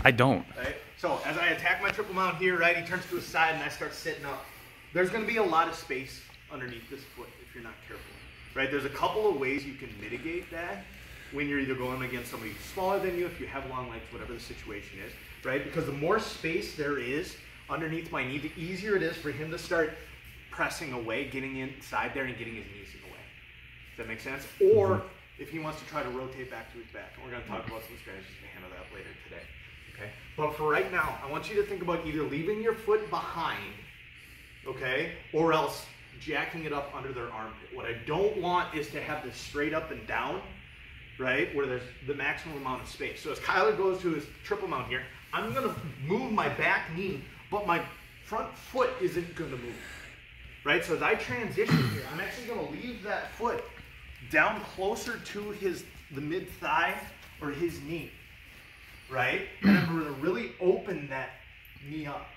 I don't. Right? So as I attack my triple mount here, right, he turns to his side and I start sitting up. There's going to be a lot of space underneath this foot if you're not careful. Right? There's a couple of ways you can mitigate that when you're either going against somebody smaller than you, if you have long legs, whatever the situation is, right? Because the more space there is underneath my knee, the easier it is for him to start pressing away, getting inside there and getting his knees in the way. Does that make sense? Or if he wants to try to rotate back to his back. And we're going to talk about some strategies to handle that later today. Okay? But for right now, I want you to think about either leaving your foot behind, okay, or else jacking it up under their armpit. What I don't want is to have this straight up and down, right, where there's the maximum amount of space. So as Kyler goes to his triple mount here, I'm going to move my back knee, but my front foot isn't going to move, right? So as I transition here, I'm actually going to leave that foot down closer to the mid thigh or his knee, right? And I'm going to really open that knee up.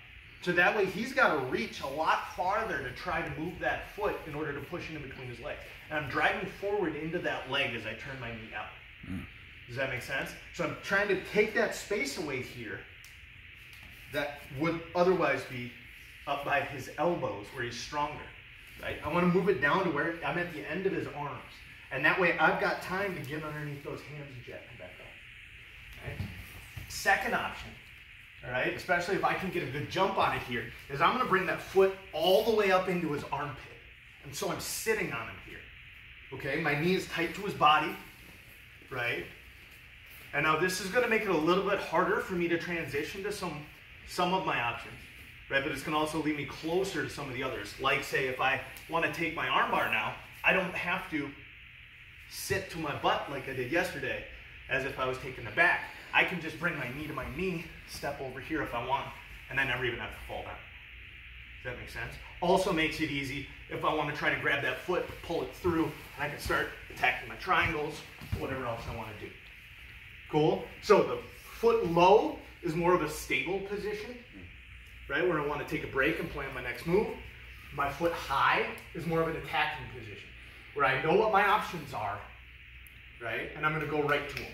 So that way he's got to reach a lot farther to try to move that foot in order to push it in between his legs. And I'm driving forward into that leg as I turn my knee out. Does that make sense? So I'm trying to take that space away here that would otherwise be up by his elbows where he's stronger, right? I want to move it down to where I'm at the end of his arms. And that way I've got time to get underneath those hands and jack him back up. Right? Second option, all right, especially if I can get a good jump on it here, is I'm going to bring that foot all the way up into his armpit. And so I'm sitting on him here. Okay, my knee is tight to his body, right? And now this is going to make it a little bit harder for me to transition to some of my options, right? But it's going to also lead me closer to some of the others. Like say if I want to take my arm bar now, I don't have to sit to my butt like I did yesterday as if I was taking the back. I can just bring my knee to my knee, step over here if I want, and I never even have to fall down. Does that make sense? Also makes it easy if I want to try to grab that foot, pull it through, and I can start attacking my triangles, whatever else I want to do. Cool? So the foot low is more of a stable position, right? Where I want to take a break and plan my next move. My foot high is more of an attacking position, where I know what my options are, right? And I'm going to go right to them.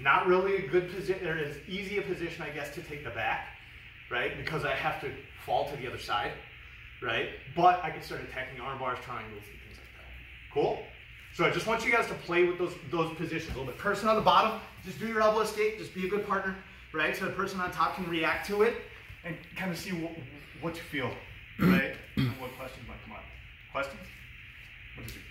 Not really a good position, or as easy a position, I guess, to take the back, right? Because I have to fall to the other side, right? But I can start attacking arm bars, triangles, and things like that. Cool? So I just want you guys to play with those positions a little bit. Person on the bottom, just do your elbow escape, just be a good partner, right? So the person on top can react to it and kind of see what you feel, right? And what questions might come up. Questions? What is it?